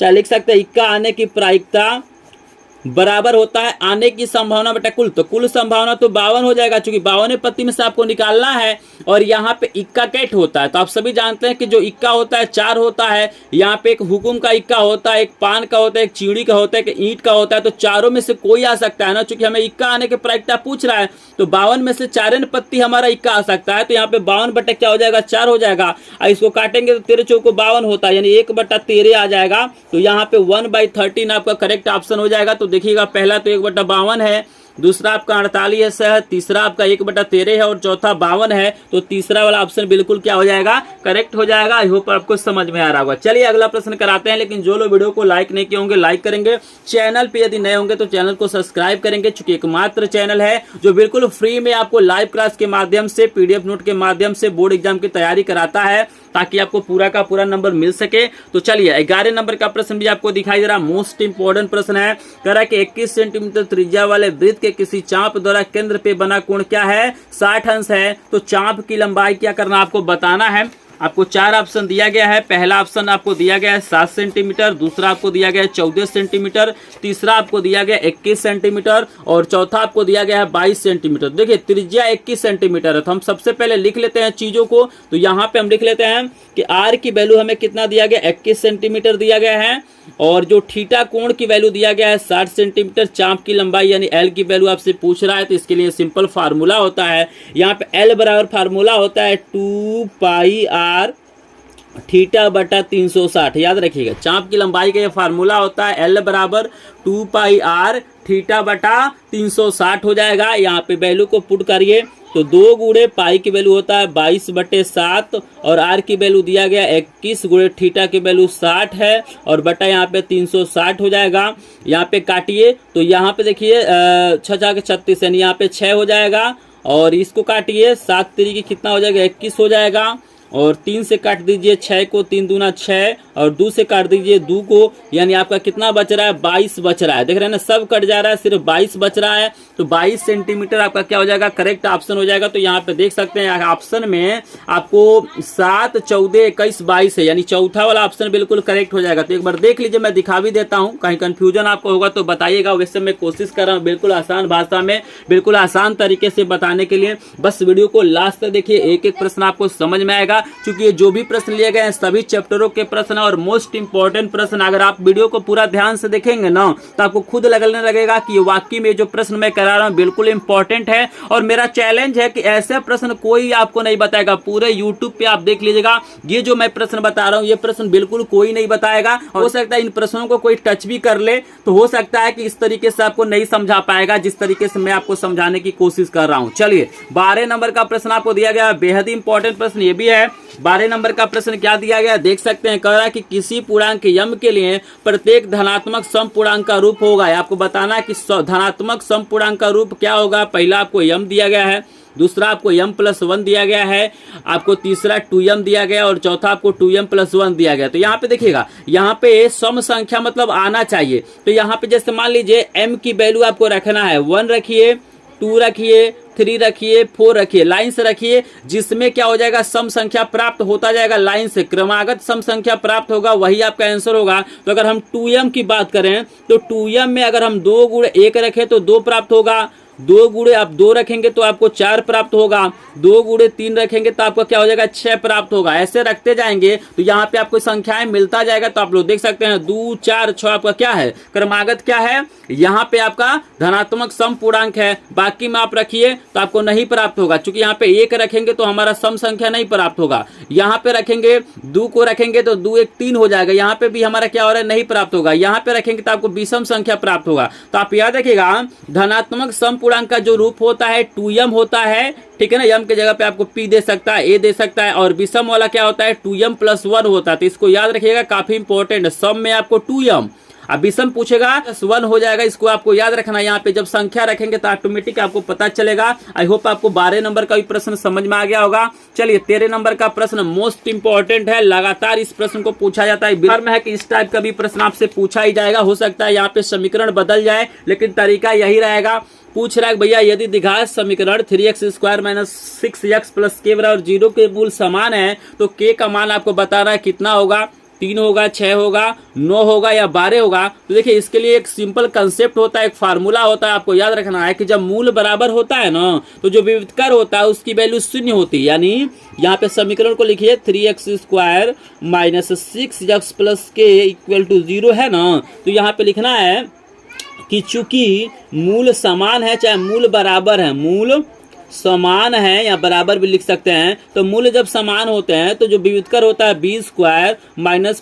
चाहे लिख सकते हैं इक्का आने की प्रायिकता बराबर होता है आने की संभावना बटा कुल। तो कुल संभावना तो 52 हो जाएगा, क्योंकि 52 पत्ती में से आपको निकालना है और यहाँ पे इक्का कैट होता है। तो आप सभी जानते हैं कि जो इक्का होता है 4 होता है। यहाँ पे एक हुकुम का इक्का होता है, एक पान का होता है, एक चीड़ी का होता है, एक ईंट का होता है। तो चारों में से कोई आ सकता है ना, क्योंकि हमें इक्का आने की प्रायिकता पूछ रहा है। तो 52 में से 4 पत्ती हमारा इक्का आ सकता है। तो यहाँ पे 52 बटा क्या हो जाएगा, 4 हो जाएगा। और इसको काटेंगे तो 13 चौको 52 होता है, यानी 1 बटा 13 आ जाएगा। तो यहाँ पे 1/13 आपका करेक्ट ऑप्शन हो जाएगा। तो देखिएगा पहला तो 1/52 है, दूसरा आपका 48 है, तीसरा आपका 1/13 है और चौथा 52 है। तो तीसरा वाला ऑप्शन बिल्कुल क्या हो जाएगा, करेक्ट हो जाएगा। आई होप आपको समझ में आ रहा होगा। चलिए अगला प्रश्न कराते हैं। लेकिन जो लोग वीडियो को लाइक नहीं किए होंगे लाइक करेंगे, चैनल पे यदि नए होंगे तो चैनल को सब्सक्राइब करेंगे, क्योंकि एकमात्र चैनल है जो बिल्कुल फ्री में आपको लाइव क्लास के माध्यम से, PDF नोट के माध्यम से बोर्ड एग्जाम की तैयारी कराता है, ताकि आपको पूरा का पूरा नंबर मिल सके। तो चलिए 11 नंबर का प्रश्न भी आपको दिखाई दे रहा, मोस्ट इंपोर्टेंट प्रश्न है। कह रहा है कि 21 सेंटीमीटर त्रिज्या वाले वृत्त के किसी चाप द्वारा केंद्र पे बना कोण क्या है, 60 अंश है। तो चाप की लंबाई क्या करना आपको बताना है। आपको 4 ऑप्शन दिया गया है। पहला ऑप्शन आपको दिया गया है 7 सेंटीमीटर, दूसरा आपको दिया गया है 14 सेंटीमीटर, तीसरा आपको दिया गया 21 सेंटीमीटर और चौथा आपको दिया गया है 22 सेंटीमीटर। देखिए त्रिज्या 21 सेंटीमीटर है, तो हम सबसे पहले लिख लेते हैं चीजों को। तो यहाँ पे हम लिख लेते हैं कि आर की वैल्यू हमें कितना दिया गया, 21 सेंटीमीटर दिया गया है, और जो थीटा कोण की वैल्यू दिया गया है 60 सेंटीमीटर। चाप की लंबाई यानी एल की वैल्यू आपसे पूछ रहा है, तो इसके लिए सिंपल फार्मूला होता है, यहाँ पे एल बराबर फार्मूला होता है 2 पाई आर थीटा बटा 360। याद रखिएगा, चाप की लंबाई का ये फार्मूला होता है एल बराबर 2 पाई आर थीटा बटा 360 हो जाएगा। यहाँ पे वैल्यू को पुट करिए तो 2 गुणे पाई की वैल्यू होता है 22/7 और आर की वैल्यू दिया गया 21 गुणे थीटा की वैल्यू 60 है और बटा यहाँ पे 360 हो जाएगा। यहाँ पे काटिए तो यहाँ पे देखिए 6 × 36 यानी यहाँ पे 6 हो जाएगा और इसको काटिए 7 तरीके कितना हो जाएगा 21 हो जाएगा और 3 से काट दीजिए 6 को, 3 दूना 6 और 2 से काट दीजिए 2 को, यानी आपका कितना बच रहा है 22 बच रहा है। देख रहे हैं ना, सब कट जा रहा है, सिर्फ 22 बच रहा है। तो 22 सेंटीमीटर आपका क्या हो जाएगा, करेक्ट ऑप्शन हो जाएगा। तो यहाँ पे देख सकते हैं ऑप्शन में आपको 7, 14, 21, 22 है, यानी चौथा वाला ऑप्शन बिल्कुल करेक्ट हो जाएगा। तो एक बार देख लीजिए, मैं दिखा भी देता हूँ, कहीं कंफ्यूजन आपको होगा तो बताइएगा। वैसे मैं कोशिश कर रहा हूँ बिल्कुल आसान भाषा में, बिल्कुल आसान तरीके से बताने के लिए। बस वीडियो को लास्ट तक देखिए, एक एक प्रश्न आपको समझ में आएगा, क्योंकि ये जो भी प्रश्न लिए गए हैं सभी चैप्टरों के प्रश्न और मोस्ट इंपॉर्टेंट प्रश्न। अगर आप वीडियो को पूरा ध्यान से देखेंगे ना तो आपको खुद लगने लगेगा कि वाकई में जो प्रश्न मैं करा रहा हूँ बिल्कुल इंपॉर्टेंट है। और मेरा चैलेंज है कि ऐसे प्रश्न कोई आपको नहीं बताएगा, पूरे यूट्यूब पे आप देख लीजिएगा, ये जो मैं प्रश्न बता रहा हूँ ये प्रश्न बिल्कुल कोई नहीं बताएगा। हो सकता है इन प्रश्नों को कोई टच भी कर ले तो हो सकता है कि इस तरीके से आपको नहीं समझा पाएगा जिस तरीके से मैं आपको समझाने की कोशिश कर रहा हूँ। चलिए 12 नंबर का प्रश्न आपको दिया गया, बेहद ही इंपॉर्टेंट प्रश्न ये भी है। 12 नंबर का प्रश्न क्या दिया गया देख सकते हैं, कह रहा है कि किसी पूर्णांक यम के लिए प्रत्येक धनात्मक समपूर्णांक का रूप होगा। आपको बताना है कि धनात्मक समपूर्णांक का रूप क्या होगा। पहला आपको यम दिया गया है, दूसरा आपको m+1 दिया गया है, आपको तीसरा 2m दिया गया और चौथा आपको 2m+1 दिया गया। तो यहाँ पे देखिएगा, यहाँ पे सम संख्या मतलब आना चाहिए। तो यहाँ पे जैसे मान लीजिए m की वैल्यू आपको रखना है 1 रखिए, 2 रखिए, 3 रखिए, 4 रखिए, लाइन से रखिए, जिसमें क्या हो जाएगा सम संख्या प्राप्त होता जाएगा लाइन से, क्रमागत सम संख्या प्राप्त होगा, वही आपका आंसर होगा। तो अगर हम 2m की बात करें तो 2m में अगर हम 2 गुणे 1 रखें तो 2 प्राप्त होगा, 2 गुणे आप 2 रखेंगे तो आपको 4 प्राप्त होगा, 2 गुणे 3 रखेंगे तो आपको क्या हो जाएगा 6 प्राप्त होगा। ऐसे रखते जाएंगे तो यहाँ पे आपको संख्याएं मिलता जाएगा। तो आप लोग देख सकते हैं 2, 4, 6 आपका क्या है, क्रमागत क्या है, यहाँ पे आपका धनात्मक सम पूर्णांक है। बाकी में आप रखिए तो आपको नहीं प्राप्त होगा, क्योंकि यहाँ पे 1 रखेंगे तो हमारा सम संख्या नहीं प्राप्त होगा। यहाँ पे रखेंगे 2 को रखेंगे तो 2 1 3 हो जाएगा, यहाँ पे भी हमारा क्या हो रहा है नहीं प्राप्त होगा। यहाँ पे रखेंगे तो आपको विषम संख्या प्राप्त होगा। तो आप याद रखिएगा, धनात्मक सम पूर्णांक का जो रूप होता है 2m होता है, ठीक है ना, m के जगह पे आपको p दे सकता है, a दे सकता है, और विषम वाला क्या होता है 2m+1 होता है। तो इसको याद रखिएगा, काफी इंपॉर्टेंट है। सम में आपको 2m, अब विषम पूछेगा 1 हो जाएगा, इसको आपको याद रखना। यहाँ पे जब संख्या रखेंगे तो ऑटोमेटिक आपको पता चलेगा। आई होप आपको 12 नंबर का भी प्रश्न समझ में आ गया होगा। चलिए 13 नंबर का प्रश्न मोस्ट इंपॉर्टेंट है, लगातार इस प्रश्न को पूछा जाता है। बिहार में है कि इस टाइप का भी प्रश्न आपसे पूछा ही जाएगा। हो सकता है यहाँ पे समीकरण बदल जाए लेकिन तरीका यही रहेगा। पूछ रहा है भैया, यदि द्विघात समीकरण 3x² - 6x + k बराबर 0 के मूल समान है तो k का मान आपको बताना है कितना होगा, 3 होगा, 6 होगा, 9 होगा या 12 होगा। तो देखिए इसके लिए एक सिंपल कंसेप्ट होता है, एक फार्मूला होता है, आपको याद रखना है कि जब मूल बराबर होता है ना तो जो विविधकर होता है उसकी वैल्यू 0 होती है। यानी यहाँ पे समीकरण को लिखिए 3x² - 6x + k = 0 है ना, तो यहाँ पे लिखना है कि चूंकि मूल समान है, चाहे मूल बराबर है, मूल समान है या बराबर भी लिख सकते हैं, तो मूल्य जब समान होते हैं तो जो विविधकर होता है b² -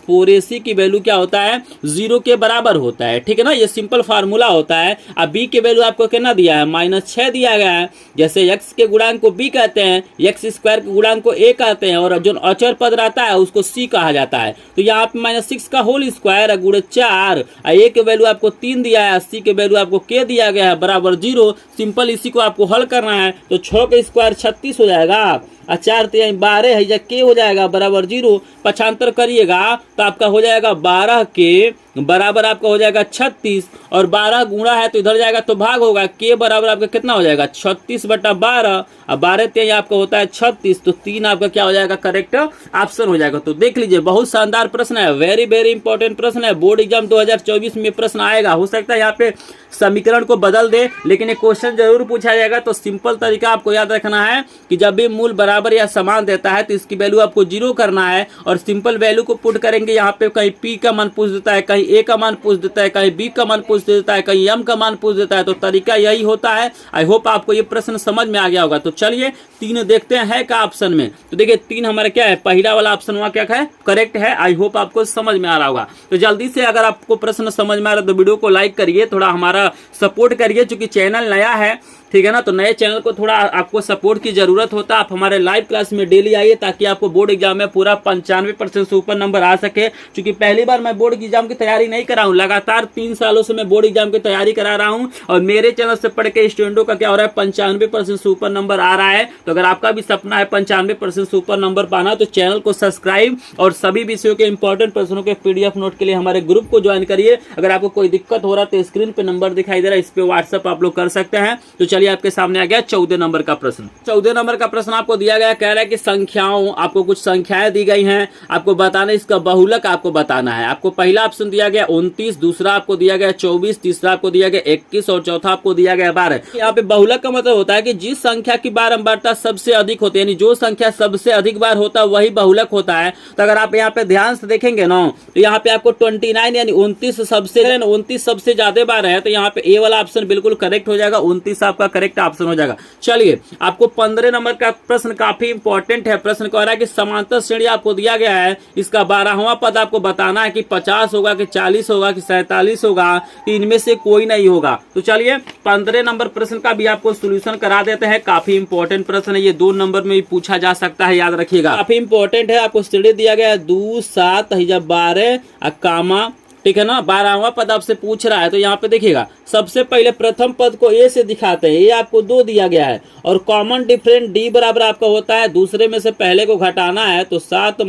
4ac की वैल्यू क्या होता है 0 के बराबर होता है, ठीक है ना। ये सिंपल फार्मूला होता है। अब b के वैल्यू आपको कितना दिया है -6 दिया गया है। जैसे x के गुणांक को b कहते हैं, x² के गुणांक को a कहते हैं, और जो अचर पद रहता है उसको c कहा जाता है। तो यहाँ पे -6 का होल स्क्वायर गुणे 4, a के वैल्यू आपको 3 दिया है, c के वैल्यू आपको k दिया गया है बराबर 0। सिंपल इसी को आपको हल करना है। तो 6 का स्क्वायर 36 हो जाएगा और 4 3 12 है, के हो जाएगा बराबर 0। पक्षांतर करिएगा तो आपका हो जाएगा 12 के बराबर आपका हो जाएगा 36 और 12 गुणा है तो इधर जाएगा तो भाग होगा। के बराबर आपका कितना हो जाएगा 36/12 और 12 3 आपका होता है 36, तो 3 आपका क्या हो जाएगा करेक्ट ऑप्शन हो जाएगा। तो देख लीजिए बहुत शानदार प्रश्न है, वेरी वेरी इंपॉर्टेंट प्रश्न है, बोर्ड एग्जाम 2024 में प्रश्न आएगा। हो सकता है यहाँ पे समीकरण को बदल दे लेकिन एक क्वेश्चन जरूर पूछा जाएगा। तो सिंपल तरीका आपको याद रखना है कि जब भी मूल बराबर या समान देता है तो इसकी वैल्यू आपको 0 करना है और सिंपल वैल्यू को पुट करेंगे। यहाँ पे कहीं p का मान पूछ देता है, कहीं a का मान पूछ देता है, कहीं b का मान पूछ देता है, कहीं m का मान पूछ देता है। तो तरीका यही होता है। आई होप आपको ये प्रश्न समझ में आ गया होगा। तो चलिए 3 देखते हैं है का ऑप्शन में। तो देखिए 3 हमारा क्या है, पहला वाला ऑप्शन वहां क्या है करेक्ट है। आई होप आपको समझ में आ रहा होगा। तो जल्दी से अगर आपको प्रश्न समझ में आ रहा है तो वीडियो को लाइक करिए, थोड़ा हमारा सपोर्ट करिए, चूंकि चैनल नया है, ठीक है ना। तो नए चैनल को थोड़ा आपको सपोर्ट की जरूरत होता है। आप हमारे लाइव क्लास में डेली आइए ताकि आपको बोर्ड एग्जाम में पूरा 95% से ऊपर नंबर आ सके। क्योंकि पहली बार मैं बोर्ड एग्जाम की तैयारी नहीं कर रहा हूँ, लगातार 3 सालों से मैं बोर्ड एग्जाम की तैयारी करा रहा हूँ और मेरे चैनल से पढ़ के स्टूडेंटों का क्या हो रहा है 95% से ऊपर नंबर आ रहा है। तो अगर आपका भी सपना है 95% से ऊपर नंबर पाना तो चैनल को सब्सक्राइब और सभी विषयों के इंपॉर्टेंट प्रश्नों के PDF नोट के लिए हमारे ग्रुप को ज्वाइन करिए। अगर आपको कोई दिक्कत हो रहा है तो स्क्रीन पे नंबर दिखाई दे रहा है, इस पे व्हाट्सएप आप लोग कर सकते हैं। तो चलिए आपके सामने आ गया 14 नंबर का प्रश्न। 14 नंबर का प्रश्न आपको दिया गया, कह रहा है कि संख्याओं, आपको कुछ संख्याएं दी गई हैं, आपको बताना इसका बहुलक आपको बताना है। आपको पहला ऑप्शन दिया गया 29, दूसरा आपको दिया गया 24, तीसरा आपको दिया गया 21 और चौथा आपको दिया गया 12। यहाँ पे बहुलक का मतलब होता है कि जिस संख्या की बारंबारता सबसे अधिक होती है, यानी जो संख्या सबसे अधिक बार होता है वही बहुलक होता है। तो अगर आप यहाँ पे ध्यान से देखेंगे ना तो यहाँ पे आपको 29 यानी 29 सबसे ज्यादा बार है। तो यहाँ पे ए वाला ऑप्शन बिल्कुल करेक्ट हो जाएगा, 29 आपका करेक्ट ऑप्शन हो जाएगा। चलिए आपको 15 नंबर का प्रश्न काफी इंपॉर्टेंट है। प्रश्न कह रहा है कि समांतर श्रेणी आपको दिया गया है, इसका 12वां पद आपको बताना है कि 50 होगा कि 40 होगा कि 47 होगा कि इनमें से कोई नहीं होगा। तो चलिए 15 नंबर प्रश्न का भी आपको सोल्यूशन करा देते हैं। काफी इंपॉर्टेंट प्रश्न है, ये 2 नंबर में भी पूछा जा सकता है, याद रखिएगा काफी इंपॉर्टेंट है। आपको श्रेणी दिया गया है 2 7 12 कामा, ठीक है ना। 12वां पद आपसे पूछ रहा है तो यहाँ पे देखिएगा सबसे पहले प्रथम पद को ए से दिखाते हैं, ये आपको 2 दिया गया है और कॉमन डिफरेंस डी बराबर आपका होता है, दूसरे में से पहले को घटाना है तो 7 -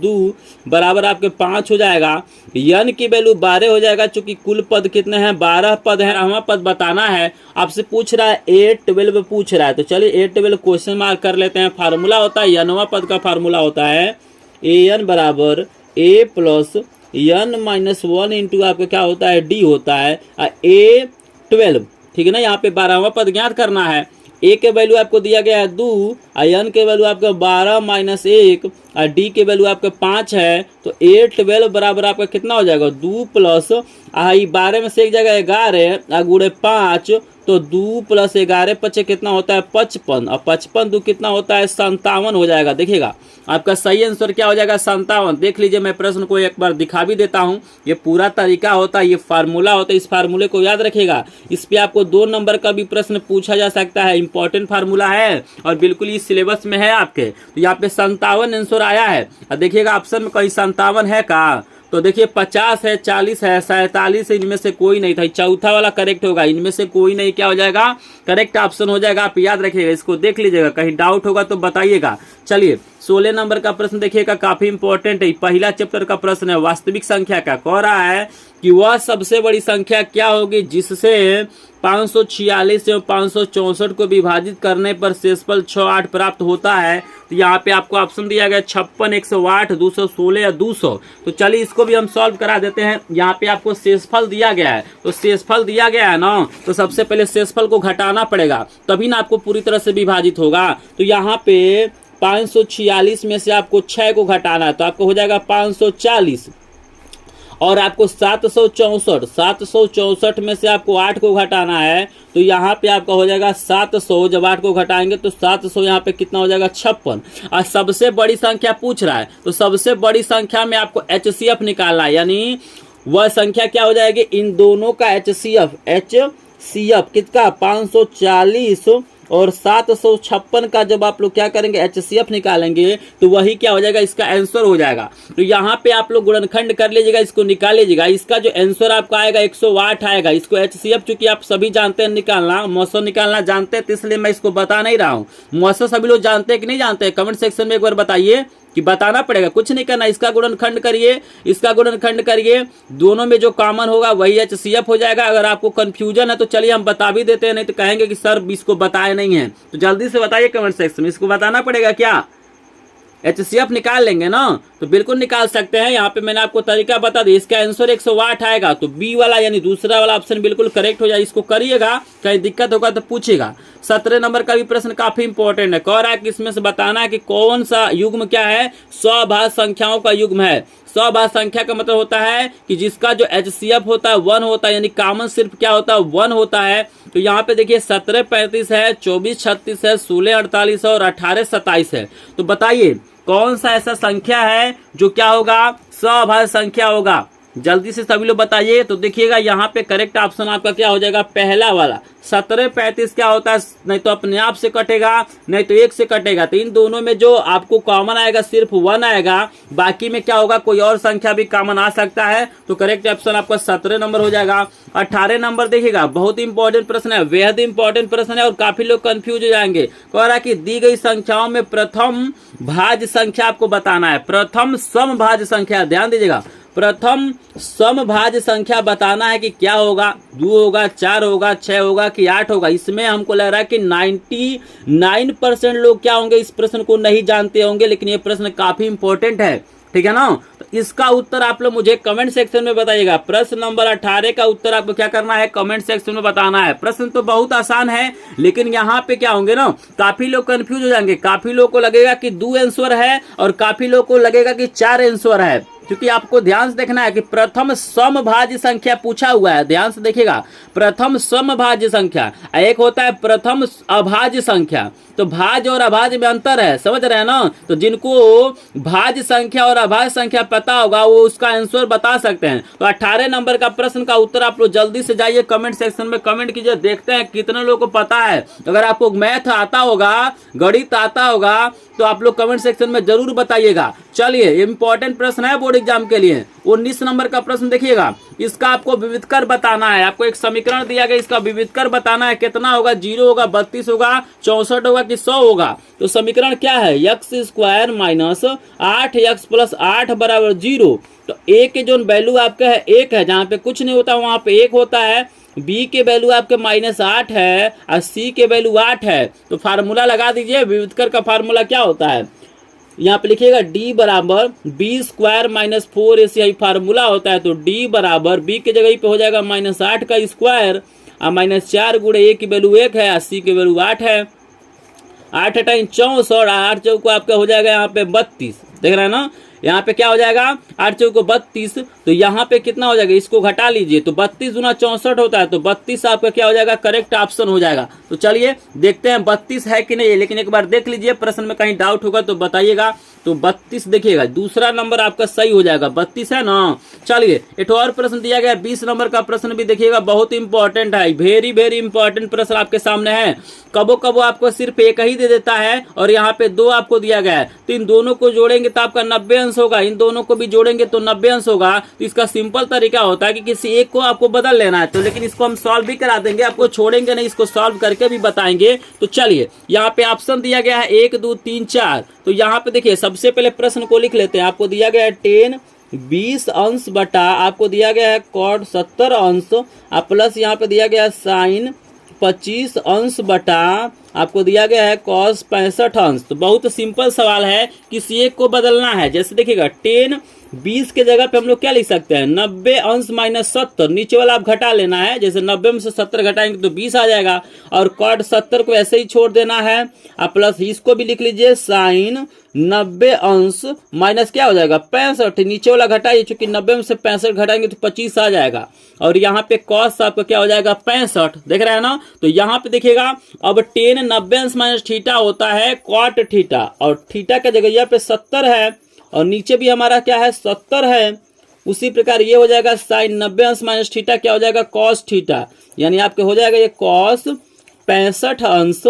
2 बराबर आपके 5 हो जाएगा। n की वैल्यू 12 हो जाएगा, चूंकि कुल पद कितने हैं 12 पद है, हमें पद बताना है। आपसे पूछ रहा है A12 पूछ रहा है। तो चलिए A12 क्वेश्चन मार्क कर लेते हैं। फार्मूला होता है n वां पद का फार्मूला होता है an बराबर a प्लस n - 1 इंटू आपका क्या होता है d होता है A12, ठीक है ना। यहाँ पे 12वां पद ज्ञात करना है। a के वैल्यू आपको दिया गया है 2 और n के वैल्यू आपका 12 - 1 और d के वैल्यू आपका 5 है। तो A12 बराबर आपका कितना हो जाएगा 2 प्लस 12 में से एक जगह 11 गुणे 5 तो 2 + 11 5 कितना होता है 55 और 55 2 कितना होता है 57 हो जाएगा। देखिएगा आपका सही आंसर क्या हो जाएगा 57। देख लीजिए मैं प्रश्न को एक बार दिखा भी देता हूं, ये पूरा तरीका होता है, ये फार्मूला होता है, इस फार्मूले को याद रखिएगा। इस पे आपको 2 नंबर का भी प्रश्न पूछा जा सकता है, इंपॉर्टेंट फार्मूला है और बिल्कुल इस सिलेबस में है आपके। तो यहाँ पे 57 आंसर आया है और देखिएगा ऑप्शन में कहीं 57 है का, तो देखिए 50 है 40 है 47 है, इनमें से कोई नहीं था। चौथा वाला करेक्ट होगा, इनमें से कोई नहीं क्या हो जाएगा करेक्ट ऑप्शन हो जाएगा। आप याद रखिएगा, इसको देख लीजिएगा, कहीं डाउट होगा तो बताइएगा। चलिए 16 नंबर का प्रश्न देखिएगा, काफी इंपॉर्टेंट है, पहला चैप्टर का प्रश्न है। वास्तविक संख्या का कह रहा है कि वह सबसे बड़ी संख्या क्या होगी जिससे 546 एवं 564 को विभाजित करने पर शेषफल 68 प्राप्त होता है। तो यहाँ पे आपको ऑप्शन दिया गया 56, 108, 216 या 200। तो चलिए इसको भी हम सॉल्व करा देते हैं। यहाँ पे आपको शेषफल दिया गया है, तो शेषफल दिया गया है ना, तो सबसे पहले शेषफल को घटाना पड़ेगा तभी ना आपको पूरी तरह से विभाजित होगा। तो यहाँ पे 546 में से आपको 6 को घटाना है तो आपको हो जाएगा 540 और आपको 764 में से आपको 8 को घटाना है तो यहाँ पे आपका हो जाएगा 700। जब 8 को घटाएंगे तो 700 यहाँ पे कितना हो जाएगा 56। और सबसे बड़ी संख्या पूछ रहा है तो सबसे बड़ी संख्या में आपको HCF निकालना है, यानी वह संख्या क्या हो जाएगी इन दोनों का HCF कितना 540 और 756 का जब आप लोग क्या करेंगे HCF निकालेंगे तो वही क्या हो जाएगा इसका आंसर हो जाएगा। तो यहाँ पे आप लोग गुणनखंड कर लीजिएगा, इसको निकाल लीजिएगा। इसका जो आंसर आपका आएगा 108 आएगा। इसको HCF चूंकि आप सभी जानते हैं निकालना, मौसो निकालना जानते हैं, तो इसलिए मैं इसको बता नहीं रहा हूँ। मौसो सभी लोग जानते हैं कि नहीं जानते हैं, कमेंट सेक्शन में एक बार बताइए कि बताना पड़ेगा, कुछ नहीं करना, इसका गुणनखंड करिए, इसका गुणनखंड करिए, दोनों में जो कॉमन होगा वही HCF हो जाएगा। अगर आपको कंफ्यूजन है तो चलिए हम बता भी देते हैं, नहीं तो कहेंगे कि सर इसको बताए नहीं है, तो जल्दी से बताइए कमेंट सेक्शन में, इसको बताना पड़ेगा क्या? HCF निकाल लेंगे ना, तो बिल्कुल निकाल सकते हैं। यहाँ पे मैंने आपको तरीका बता दिया, इसका आंसर 108 आएगा, तो बी वाला यानी दूसरा वाला ऑप्शन बिल्कुल करेक्ट हो जाए। इसको करिएगा, कहीं दिक्कत होगा तो पूछेगा। 17 नंबर का भी प्रश्न काफी इंपॉर्टेंट है, कह रहा है कि इसमें से बताना है कि कौन सा युग्म क्या है, स्वभाज्य संख्याओं का युग्म है। स्वभाज्य संख्या का मतलब होता है कि जिसका जो HCF होता है 1 होता है, यानी कॉमन सिर्फ क्या होता है 1 होता है। तो यहाँ पे देखिए 17 35 है, 24 36 है, 16 48 है और 18 27 है। तो बताइए कौन सा ऐसा संख्या है जो क्या होगा, स्वभाज्य संख्या होगा? जल्दी से सभी लोग बताइए। तो देखिएगा यहाँ पे करेक्ट ऑप्शन आपका क्या हो जाएगा, पहला वाला। 17 35 क्या होता है, नहीं तो अपने आप से कटेगा, नहीं तो 1 से कटेगा, तो इन दोनों में जो आपको कॉमन आएगा सिर्फ 1 आएगा, बाकी में क्या होगा, कोई और संख्या भी कॉमन आ सकता है। तो करेक्ट ऑप्शन आपका 17 नंबर हो जाएगा। 18 नंबर देखिएगा, बहुत इंपॉर्टेंट प्रश्न है, बेहद इंपॉर्टेंट प्रश्न है और काफी लोग कंफ्यूज हो जाएंगे। कह रहा है कि दी गई संख्याओं में प्रथम भाज्य संख्या आपको बताना है, प्रथम समभाज्य संख्या, ध्यान दीजिएगा, प्रथम समभाज्य संख्या बताना है कि क्या होगा, 2 होगा, 4 होगा, 6 होगा कि 8 होगा। इसमें हमको लग रहा है कि 99% लोग क्या होंगे, इस प्रश्न को नहीं जानते होंगे, लेकिन ये प्रश्न काफी इंपॉर्टेंट है, ठीक है ना। तो इसका उत्तर आप लोग मुझे कमेंट सेक्शन में बताइएगा। प्रश्न नंबर 18 का उत्तर आपको क्या करना है, कमेंट सेक्शन में बताना है। प्रश्न तो बहुत आसान है, लेकिन यहाँ पे क्या होंगे ना, काफी लोग कंफ्यूज हो जाएंगे। काफी लोग को लगेगा कि 2 आंसर है और काफी लोग को लगेगा कि 4 आंसर है, क्योंकि आपको ध्यान से देखना है कि प्रथम समभाज्य संख्या पूछा हुआ है। ध्यान से देखिएगा, प्रथम समभाज्य संख्या, एक होता है प्रथम अभाज्य संख्या। तो भाज्य और अभाज्य में अंतर है, समझ रहे हैं ना। तो जिनको भाज्य संख्या और अभाज्य संख्या पता होगा वो उसका आंसर बता सकते हैं। तो 18 नंबर का प्रश्न का उत्तर आप लोग जल्दी से जाइए कमेंट सेक्शन में कमेंट कीजिए, देखते हैं कितने लोगों को पता है। अगर आपको मैथ आता होगा, गणित आता होगा, तो आप लोग कमेंट सेक्शन में जरूर बताइएगा। चलिए, इंपॉर्टेंट प्रश्न है बोर्ड एग्जाम के लिए। 19 नंबर का प्रश्न देखिएगा, इसका आपको विविधकर बताना है। आपको एक समीकरण दिया गया, इसका विविधकर बताना है, कितना होगा, 0 होगा, 32 होगा, 64 होगा कि 100 होगा। तो समीकरण क्या है, x² माइनस 8x प्लस 8 बराबर 0। तो a के जो वैल्यू आपका है 1 है, जहां पे कुछ नहीं होता वहां पे 1 होता है। b के वैल्यू आपके -8 है और c के वैल्यू 8 है। तो फार्मूला लगा दीजिए, विविधकर का फार्मूला क्या होता है, यहाँ पे लिखिएगा d बराबर b² माइनस 4ac, यही फार्मूला होता है। तो d बराबर b के जगह पे हो जाएगा -8 का स्क्वायर और -4 गुणे a की वैल्यू 1 है और c की वैल्यू 8 है। 8 टाइम 64, 8 चौको आपका हो जाएगा यहाँ पे 32, देख रहे हैं ना। यहाँ पे क्या हो जाएगा, 8 चौको 32, तो यहाँ पे कितना हो जाएगा, इसको घटा लीजिए, तो 32 गुना 64 होता है, तो 32 आपका क्या हो जाएगा, करेक्ट ऑप्शन हो जाएगा। तो चलिए देखते हैं 32 है कि नहीं, लेकिन एक बार देख लीजिए, प्रश्न में कहीं डाउट होगा तो बताइएगा। तो 32 देखिएगा, दूसरा नंबर आपका सही हो जाएगा, 32 है ना। चलिए एक और प्रश्न दिया गया 20 नंबर का प्रश्न भी देखिएगा, बहुत इंपॉर्टेंट है, वेरी वेरी इंपॉर्टेंट प्रश्न आपके सामने है। कबो कबो आपको सिर्फ एक ही दे देता है और यहाँ पे 2 आपको दिया गया है, तो इन दोनों को जोड़ेंगे तो आपका 90 अंश होगा, इन दोनों को भी जोड़ेंगे तो 90 अंश होगा। तो इसका सिंपल तरीका होता है कि किसी एक को आपको बदल लेना है, तो लेकिन इसको हम सॉल्व भी करा देंगे, आपको छोड़ेंगे नहीं, इसको सॉल्व करके भी बताएंगे। तो चलिए यहाँ पे ऑप्शन दिया गया है 1 2 3 4। तो यहाँ पे देखिए सबसे पहले प्रश्न को लिख लेते हैं। आपको दिया गया है 10 20 अंश बटा आपको दिया गया है cot 70 अंश और प्लस यहाँ पे दिया गया है साइन 25 अंश बटा आपको दिया गया है cos 65 अंश। तो बहुत सिंपल सवाल है, किसी एक को बदलना है। जैसे देखिएगा 10 20 के जगह पे हम लोग क्या लिख सकते हैं, 90 अंश माइनस 70, नीचे वाला आप घटा लेना है। जैसे 90 में से 70 घटाएंगे तो 20 आ जाएगा और cot 70 को ऐसे ही छोड़ देना है और प्लस इसको भी लिख लीजिए साइन 90 अंश माइनस क्या हो जाएगा 65, नीचे वाला घटाइए, चूंकि 90 में से 65 घटाएंगे तो 25 आ जाएगा और यहाँ पे cos आपका क्या हो जाएगा 65, देख रहे हैं ना। तो यहाँ पे देखिएगा अब 10 90 अंश माइनस थीटा होता है cot थीटा और थीटा के जगह यहाँ पे 70 है और नीचे भी हमारा क्या है 70 है। उसी प्रकार ये हो जाएगा साइन 90 अंश माइनस थीटा क्या हो जाएगा cos थीटा, यानी आपके हो जाएगा ये cos 65 अंश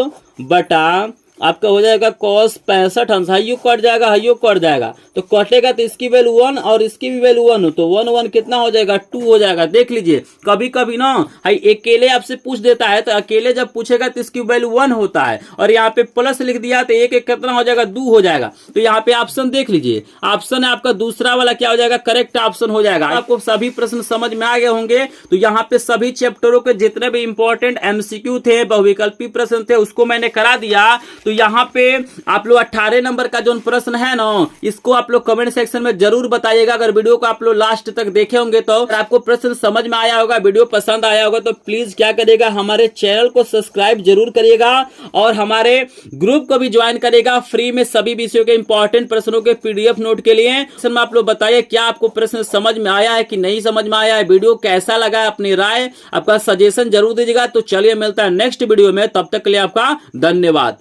बटा आपका हो जाएगा cos 65 अंश, हाइयो कट जाएगा, हाइयो कट जाएगा, तो कटेगा तो इसकी वैल्यू 1 और इसकी भी वैल्यू 1 हो, तो 1 1 कितना हो जाएगा 2 हो जाएगा। देख लीजिए कभी कभी ना हाई अकेले आपसे पूछ देता है, तो अकेले जब पूछेगा तो इसकी वैल्यू 1 होता है, और यहाँ पे प्लस लिख दिया तो एक एक कितना हो जाएगा 2 हो जाएगा। तो यहाँ पे ऑप्शन देख लीजिए, ऑप्शन है आपका दूसरा वाला क्या हो जाएगा, करेक्ट ऑप्शन हो जाएगा। आपको सभी प्रश्न समझ में आ गए होंगे, तो यहाँ पे सभी चैप्टरों के जितने भी इंपॉर्टेंट एमसीक्यू थे, बहुविकल्पी प्रश्न थे, उसको मैंने करा दिया। तो यहाँ पे आप लोग 18 नंबर का जो प्रश्न है ना, इसको आप लोग कमेंट सेक्शन में जरूर बताइएगा। अगर वीडियो को आप लोग लास्ट तक देखे होंगे तो आपको प्रश्न समझ में आया होगा, वीडियो पसंद आया होगा, तो प्लीज क्या करिएगा, हमारे चैनल को सब्सक्राइब जरूर करिएगा और हमारे ग्रुप को भी ज्वाइन करेगा फ्री में सभी विषयों के इंपॉर्टेंट प्रश्नों के पीडीएफ नोट के लिए। आप लोग बताइए क्या आपको प्रश्न समझ में आया है कि नहीं समझ में आया है, वीडियो कैसा लगा है, अपनी राय आपका सजेशन जरूर दीजिएगा। तो चलिए मिलता है नेक्स्ट वीडियो में, तब तक के लिए आपका धन्यवाद।